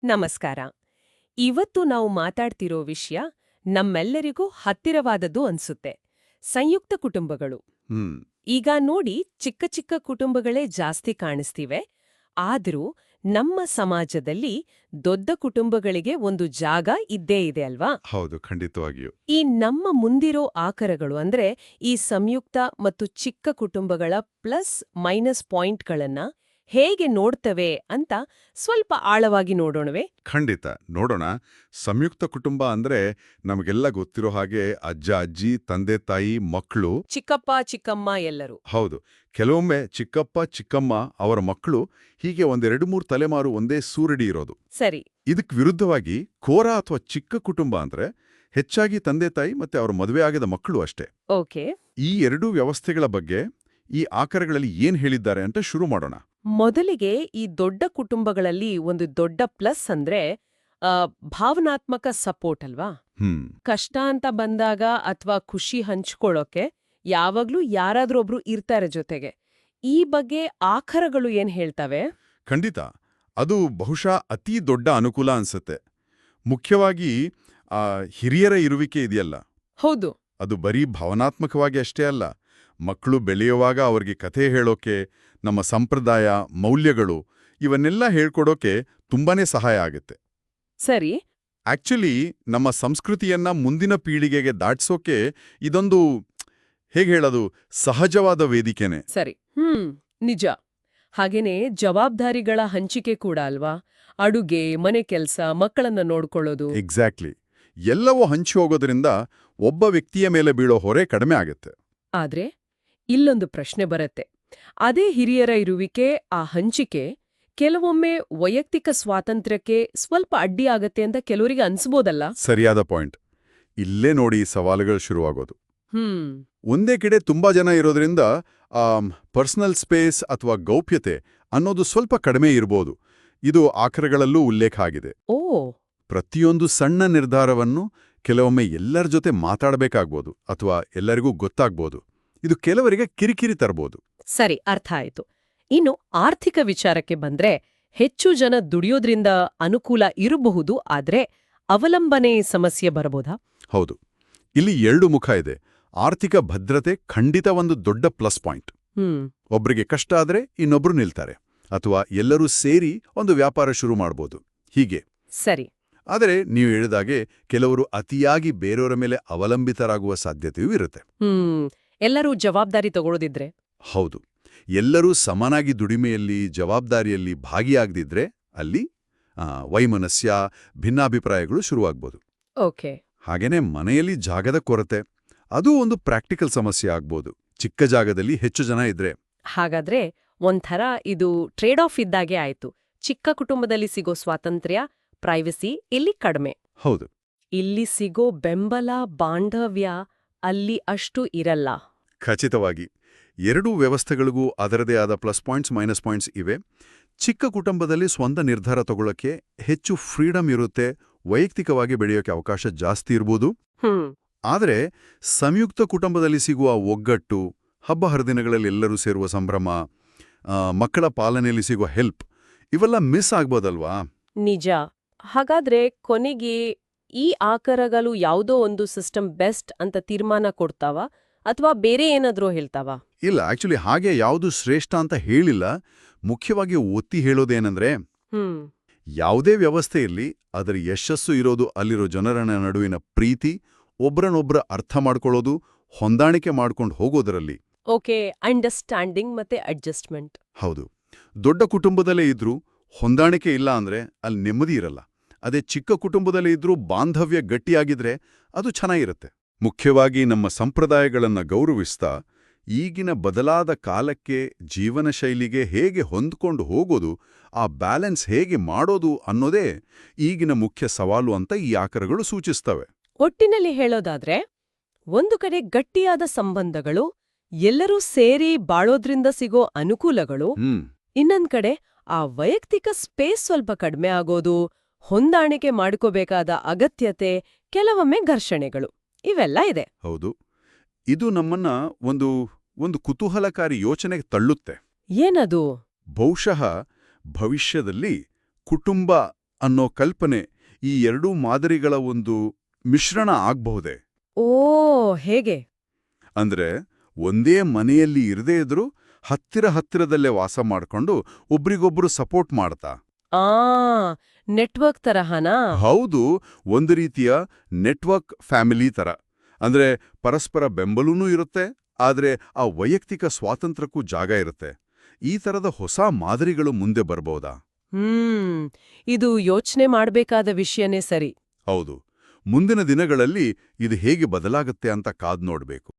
ನಮಸ್ಕಾರ. ಇವತ್ತು ನಾವು ಮಾತಾಡ್ತಿರೋ ವಿಷಯ ನಮ್ಮೆಲ್ಲರಿಗೂ ಹತ್ತಿರವಾದದ್ದು ಅನ್ಸುತ್ತೆ. ಸಂಯುಕ್ತ ಕುಟುಂಬಗಳು. ಹ್ಮ್ ಈಗ ನೋಡಿ, ಚಿಕ್ಕ ಚಿಕ್ಕ ಕುಟುಂಬಗಳೇ ಜಾಸ್ತಿ ಕಾಣಿಸ್ತಿವೆ. ಆದ್ರೂ ನಮ್ಮ ಸಮಾಜದಲ್ಲಿ ದೊಡ್ಡ ಕುಟುಂಬಗಳಿಗೆ ಒಂದು ಜಾಗ ಇದ್ದೇ ಇದೆ ಅಲ್ವಾ? ಹೌದು, ಖಂಡಿತವಾಗಿಯೂ. ಈ ನಮ್ಮ ಮುಂದಿರೋ ಆಕರಗಳು ಅಂದ್ರೆ ಈ ಸಂಯುಕ್ತ ಮತ್ತು ಚಿಕ್ಕ ಕುಟುಂಬಗಳ ಪ್ಲಸ್ ಮೈನಸ್ ಪಾಯಿಂಟ್ಗಳನ್ನ ಹೇಗೆ ನೋಡ್ತವೆ ಅಂತ ಸ್ವಲ್ಪ ಆಳವಾಗಿ ನೋಡೋಣವೇ? ಖಂಡಿತ ನೋಡೋಣ. ಸಂಯುಕ್ತ ಕುಟುಂಬ ಅಂದ್ರೆ ನಮಗೆಲ್ಲ ಗೊತ್ತಿರೋ ಹಾಗೆ ಅಜ್ಜ ಅಜ್ಜಿ, ತಂದೆ ತಾಯಿ, ಮಕ್ಕಳು. ಚಿಕ್ಕಪ್ಪ ಚಿಕ್ಕಮ್ಮ ಎಲ್ಲರೂ. ಹೌದು, ಕೆಲವೊಮ್ಮೆ ಚಿಕ್ಕಪ್ಪ ಚಿಕ್ಕಮ್ಮ ಅವರ ಮಕ್ಕಳು, ಹೀಗೆ ಒಂದೆರಡು ಮೂರು ತಲೆಮಾರು ಒಂದೇ ಸೂರಡಿ ಇರೋದು. ಸರಿ. ಇದಕ್ ವಿರುದ್ಧವಾಗಿ ಕೋರ ಅಥವಾ ಚಿಕ್ಕ ಕುಟುಂಬ ಅಂದ್ರೆ ಹೆಚ್ಚಾಗಿ ತಂದೆ ತಾಯಿ ಮತ್ತೆ ಅವರ ಮದುವೆ ಆಗದ ಮಕ್ಕಳು ಅಷ್ಟೇ. ಓಕೆ. ಈ ಎರಡೂ ವ್ಯವಸ್ಥೆಗಳ ಬಗ್ಗೆ ಈ ಆಕರಗಳಲ್ಲಿ ಏನ್ ಹೇಳಿದ್ದಾರೆ ಅಂತ ಶುರು ಮಾಡೋಣ. ಮೊದಲಿಗೆ ಈ ದೊಡ್ಡ ಕುಟುಂಬಗಳಲ್ಲಿ ಒಂದು ದೊಡ್ಡ ಪ್ಲಸ್ ಅಂದ್ರೆ ಆ, ಭಾವನಾತ್ಮಕ ಸಪೋರ್ಟ್ ಅಲ್ವಾ? ಕಷ್ಟ ಅಂತ ಬಂದಾಗ ಅಥವಾ ಖುಷಿ ಹಂಚ್ಕೊಳ್ಳೋಕೆ ಯಾವಾಗ್ಲೂ ಯಾರಾದ್ರೊಬ್ರು ಇರ್ತಾರೆ ಜೊತೆಗೆ. ಈ ಬಗ್ಗೆ ಆಖರಗಳು ಏನ್ ಹೇಳ್ತವೆ? ಖಂಡಿತ ಅದು ಬಹುಶಃ ಅತೀ ದೊಡ್ಡ ಅನುಕೂಲ ಅನ್ಸುತ್ತೆ. ಮುಖ್ಯವಾಗಿ ಆ ಹಿರಿಯರ ಇರುವಿಕೆ ಇದೆಯಲ್ಲ, ಹೌದು. ಅದು ಬರೀ ಭಾವನಾತ್ಮಕವಾಗಿ ಅಷ್ಟೇ ಅಲ್ಲ. ಮಕ್ಕಳು ಬೆಳೆಯುವಾಗ ಅವ್ರಿಗೆ ಕಥೆ ಹೇಳೋಕೆ, ನಮ್ಮ ಸಂಪ್ರದಾಯ ಮೌಲ್ಯಗಳು ಇವನ್ನೆಲ್ಲ ಹೇಳ್ಕೊಡೋಕೆ ತುಂಬಾನೇ ಸಹಾಯ ಆಗುತ್ತೆ. ಸರಿ. ಆಕ್ಚುಲಿ ನಮ್ಮ ಸಂಸ್ಕೃತಿಯನ್ನ ಮುಂದಿನ ಪೀಳಿಗೆಗೆ ದಾಟ್ಸೋಕೆ ಇದೊಂದು, ಹೇಗೆ ಹೇಳೋದು, ಸಹಜವಾದ ವೇದಿಕೆನೆ. ಸರಿ. ನಿಜ. ಹಾಗೇನೆ ಜವಾಬ್ದಾರಿಗಳ ಹಂಚಿಕೆ ಕೂಡ ಅಲ್ವಾ? ಅಡುಗೆ, ಮನೆ ಕೆಲ್ಸ, ಮಕ್ಕಳನ್ನ ನೋಡ್ಕೊಳ್ಳೋದು. ಎಕ್ಸಾಕ್ಟ್ಲಿ. ಎಲ್ಲವೂ ಹಂಚಿ ಹೋಗೋದ್ರಿಂದ ಒಬ್ಬ ವ್ಯಕ್ತಿಯ ಮೇಲೆ ಬೀಳೋ ಹೊರೆ ಕಡಿಮೆ ಆಗುತ್ತೆ. ಆದ್ರೆ ಇಲ್ಲೊಂದು ಪ್ರಶ್ನೆ ಬರುತ್ತೆ. ಅದೇ ಹಿರಿಯರ ಇರುವಿಕೆ, ಆ ಹಂಚಿಕೆ ಕೆಲವೊಮ್ಮೆ ವೈಯಕ್ತಿಕ ಸ್ವಾತಂತ್ರ್ಯಕ್ಕೆ ಸ್ವಲ್ಪ ಅಡ್ಡಿಯಾಗತ್ತೆ ಅಂತ ಕೆಲವರಿಗೆ ಅನ್ಸ್ಬೋದಲ್ಲ? ಸರಿಯಾದ ಪಾಯಿಂಟ್. ಇಲ್ಲೇ ನೋಡಿ ಸವಾಲುಗಳು ಶುರುವಾಗೋದು. ಹ್ಮ್ ಒಂದೇ ಕಡೆ ತುಂಬಾ ಜನ ಇರೋದ್ರಿಂದ ಪರ್ಸನಲ್ ಸ್ಪೇಸ್ ಅಥವಾ ಗೌಪ್ಯತೆ ಅನ್ನೋದು ಸ್ವಲ್ಪ ಕಡಿಮೆ ಇರ್ಬೋದು. ಇದು ಆಕರಗಳಲ್ಲೂ ಉಲ್ಲೇಖ ಆಗಿದೆ. ಓ. ಪ್ರತಿಯೊಂದು ಸಣ್ಣ ನಿರ್ಧಾರವನ್ನು ಕೆಲವೊಮ್ಮೆ ಎಲ್ಲರ ಜೊತೆ ಮಾತಾಡಬೇಕಾಗ್ಬೋದು ಅಥವಾ ಎಲ್ಲರಿಗೂ ಗೊತ್ತಾಗ್ಬೋದು. ಇದು ಕೆಲವರಿಗೆ ಕಿರಿಕಿರಿ ತರಬಹುದು. ಸರಿ, ಅರ್ಥ ಆಯ್ತು. ಇನ್ನು ಆರ್ಥಿಕ ವಿಚಾರಕ್ಕೆ ಬಂದ್ರೆ, ಹೆಚ್ಚು ಜನ ದುಡಿಯೋದ್ರಿಂದ ಅನುಕೂಲ ಇರಬಹುದು, ಆದ್ರೆ ಅವಲಂಬನೆ ಸಮಸ್ಯೆ ಬರಬಹುದಾ? ಹೌದು, ಇಲ್ಲಿ ಎರಡು ಮುಖ ಇದೆ. ಆರ್ಥಿಕ ಭದ್ರತೆ ಖಂಡಿತ ಒಂದು ದೊಡ್ಡ ಪ್ಲಸ್ ಪಾಯಿಂಟ್. ಒಬ್ರಿಗೆ ಕಷ್ಟ ಆದ್ರೆ ಇನ್ನೊಬ್ರು ನಿಲ್ತಾರೆ, ಅಥವಾ ಎಲ್ಲರೂ ಸೇರಿ ಒಂದು ವ್ಯಾಪಾರ ಶುರು ಮಾಡ್ಬೋದು. ಹೀಗೆ ಸರಿ. ಆದರೆ ನೀವು ಹೇಳಿದಾಗೆ ಕೆಲವರು ಅತಿಯಾಗಿ ಬೇರೆಯವರ ಮೇಲೆ ಅವಲಂಬಿತರಾಗುವ ಸಾಧ್ಯತೆಯೂ ಇರುತ್ತೆ. ಎಲ್ಲರೂ ಜವಾಬ್ದಾರಿ ತಗೊಳ್ಳೋದಿದ್ರೆ. ಹೌದು, ಎಲ್ಲರೂ ಸಮನಾಗಿ ದುಡಿಮೆಯಲ್ಲಿ, ಜವಾಬ್ದಾರಿಯಲ್ಲಿ ಭಾಗಿಯಾಗದಿದ್ರೆ ಅಲ್ಲಿ ವೈಮನಸ್ಯ, ಭಿನ್ನಾಭಿಪ್ರಾಯಗಳು ಶುರುವಾಗ್ಬೋದು. ಓಕೆ. ಹಾಗೇನೆ ಮನೆಯಲ್ಲಿ ಜಾಗದ ಕೊರತೆ, ಅದು ಒಂದು ಪ್ರಾಕ್ಟಿಕಲ್ ಸಮಸ್ಯೆ ಆಗ್ಬೋದು. ಚಿಕ್ಕ ಜಾಗದಲ್ಲಿ ಹೆಚ್ಚು ಜನ ಇದ್ರೆ. ಹಾಗಾದ್ರೆ ಒಂಥರ ಇದು ಟ್ರೇಡ್ ಆಫ್ ಇದ್ದಾಗೆ ಆಯ್ತು. ಚಿಕ್ಕ ಕುಟುಂಬದಲ್ಲಿ ಸಿಗೋ ಸ್ವಾತಂತ್ರ್ಯ, ಪ್ರೈವಸಿ ಇಲ್ಲಿ ಕಡಿಮೆ. ಹೌದು. ಇಲ್ಲಿ ಸಿಗೋ ಬೆಂಬಲ, ಬಾಂಧವ್ಯ ಅಲ್ಲಿ ಅಷ್ಟು ಇರಲ್ಲ. ಖಚಿತವಾಗಿ. ಎರಡೂ ವ್ಯವಸ್ಥೆಗಳಿಗೂ ಅದರದೇ ಆದ ಪ್ಲಸ್ ಪಾಯಿಂಟ್ಸ್, ಮೈನಸ್ ಪಾಯಿಂಟ್ಸ್ ಇವೆ. ಚಿಕ್ಕ ಕುಟುಂಬದಲ್ಲಿ ಸ್ವಂತ ನಿರ್ಧಾರ ತಗೊಳ್ಳೋಕೆ ಹೆಚ್ಚು ಫ್ರೀಡಮ್ ಇರುತ್ತೆ, ವೈಯಕ್ತಿಕವಾಗಿ ಬೆಳೆಯೋಕೆ ಅವಕಾಶ ಜಾಸ್ತಿ ಇರ್ಬೋದು. ಆದರೆ ಸಂಯುಕ್ತ ಕುಟುಂಬದಲ್ಲಿ ಸಿಗುವ ಒಗ್ಗಟ್ಟು, ಹಬ್ಬ ಹರಿದಿನಗಳಲ್ಲಿ ಎಲ್ಲರೂ ಸೇರುವ ಸಂಭ್ರಮ, ಮಕ್ಕಳ ಪಾಲನೆಯಲ್ಲಿ ಸಿಗುವ ಹೆಲ್ಪ್, ಇವೆಲ್ಲ ಮಿಸ್ ಆಗ್ಬೋದಲ್ವಾ? ನಿಜ. ಹಾಗಾದ್ರೆ ಕೊನೆಗೆ ಈ ಆಕರಗಳು ಯಾವುದೋ ಒಂದು ಸಿಸ್ಟಮ್ ಬೆಸ್ಟ್ ಅಂತ ತೀರ್ಮಾನ ಕೊಡ್ತಾವ ಅಥವಾ ಬೇರೆ ಏನಾದ್ರೂ ಹೇಳ್ತಾವ? ಇಲ್ಲ, ಆಕ್ಚುಲಿ ಹಾಗೆ ಯಾವುದು ಶ್ರೇಷ್ಠ ಅಂತ ಹೇಳಿಲ್ಲ. ಮುಖ್ಯವಾಗಿ ಒತ್ತಿ ಹೇಳೋದೇನೆಂದ್ರೆ, ಯಾವುದೇ ವ್ಯವಸ್ಥೆಯಲ್ಲಿ ಅದರ ಯಶಸ್ಸು ಇರೋದು ಅಲ್ಲಿರೋ ಜನರ ನಡುವಿನ ಪ್ರೀತಿ, ಒಬ್ರನ್ನೊಬ್ರ ಅರ್ಥ ಮಾಡ್ಕೊಳ್ಳೋದು, ಹೊಂದಾಣಿಕೆ ಮಾಡ್ಕೊಂಡು ಹೋಗೋದರಲ್ಲಿ. ಓಕೆ, ಅಂಡರ್ಸ್ಟ್ಯಾಂಡಿಂಗ್ ಮತ್ತೆ ಅಡ್ಜಸ್ಟ್ಮೆಂಟ್. ಹೌದು. ದೊಡ್ಡ ಕುಟುಂಬದಲ್ಲೇ ಇದ್ರೂ ಹೊಂದಾಣಿಕೆ ಇಲ್ಲ ಅಂದ್ರೆ ಅಲ್ಲಿ ನೆಮ್ಮದಿ ಇರಲ್ಲ. ಅದೇ ಚಿಕ್ಕ ಕುಟುಂಬದಲ್ಲಿ ಇದ್ರೂ ಬಾಂಧವ್ಯ ಗಟ್ಟಿಯಾಗಿದ್ರೆ ಅದು ಚೆನ್ನಾಗಿರುತ್ತೆ. ಮುಖ್ಯವಾಗಿ ನಮ್ಮ ಸಂಪ್ರದಾಯಗಳನ್ನ ಗೌರವಿಸ್ತಾ ಈಗಿನ ಬದಲಾದ ಕಾಲಕ್ಕೆ, ಜೀವನ ಶೈಲಿಗೆ ಹೇಗೆ ಹೊಂದ್ಕೊಂಡು ಹೋಗೋದು, ಆ ಬ್ಯಾಲೆನ್ಸ್ ಹೇಗೆ ಮಾಡೋದು ಅನ್ನೋದೇ ಈಗಿನ ಮುಖ್ಯ ಸವಾಲು ಅಂತ ಈ ಆಕರಗಳು ಸೂಚಿಸ್ತವೆ. ಒಟ್ಟಿನಲ್ಲಿ ಹೇಳೋದಾದ್ರೆ, ಒಂದು ಕಡೆ ಗಟ್ಟಿಯಾದ ಸಂಬಂಧಗಳು, ಎಲ್ಲರೂ ಸೇರಿ ಬಾಳೋದ್ರಿಂದ ಸಿಗೋ ಅನುಕೂಲಗಳು, ಇನ್ನೊಂದ್ ಕಡೆ ಆ ವೈಯಕ್ತಿಕ ಸ್ಪೇಸ್ ಸ್ವಲ್ಪ ಕಡಿಮೆ ಆಗೋದು, ಹೊಂದಾಣಿಕೆ ಮಾಡ್ಕೋಬೇಕಾದ ಅಗತ್ಯತೆ, ಕೆಲವೊಮ್ಮೆ ಘರ್ಷಣೆಗಳು, ಇವೆಲ್ಲ ಇದೆ. ಹೌದು. ಇದು ನಮ್ಮನ್ನ ಒಂದು ಕುತೂಹಲಕಾರಿ ಯೋಚನೆಗೆ ತಳ್ಳುತ್ತೆ. ಏನದು? ಬಹುಶಃ ಭವಿಷ್ಯದಲ್ಲಿ ಕುಟುಂಬ ಅನ್ನೋ ಕಲ್ಪನೆ ಈ ಎರಡೂ ಮಾದರಿಗಳ ಒಂದು ಮಿಶ್ರಣ ಆಗ್ಬಹುದೇ? ಓ ಹೇಗೆ? ಅಂದ್ರೆ ಒಂದೇ ಮನೆಯಲ್ಲಿ ಇರದೇ ಇದ್ರೂ ಹತ್ತಿರದಲ್ಲೇ ವಾಸ ಮಾಡ್ಕೊಂಡು ಒಬ್ರಿಗೊಬ್ರು ಸಪೋರ್ಟ್ ಮಾಡ್ತಾ. ಆ ನೆಟ್ವರ್ಕ್ ತರಹನಾ? ಹೌದು, ಒಂದು ರೀತಿಯ ನೆಟ್ವರ್ಕ್ ಫ್ಯಾಮಿಲಿ ತರ. ಅಂದ್ರೆ ಪರಸ್ಪರ ಬೆಂಬಲನೂ ಇರುತ್ತೆ, ಆದ್ರೆ ಆ ವೈಯಕ್ತಿಕ ಸ್ವಾತಂತ್ರ್ಯಕ್ಕೂ ಜಾಗ ಇರುತ್ತೆ. ಈ ತರದ ಹೊಸ ಮಾದರಿಗಳು ಮುಂದೆ ಬರ್ಬೋದಾ? ಇದು ಯೋಚನೆ ಮಾಡ್ಬೇಕಾದ ವಿಷಯನೇ ಸರಿ. ಹೌದು, ಮುಂದಿನ ದಿನಗಳಲ್ಲಿ ಇದು ಹೇಗೆ ಬದಲಾಗುತ್ತೆ ಅಂತ ಕಾದ್ ನೋಡ್ಬೇಕು.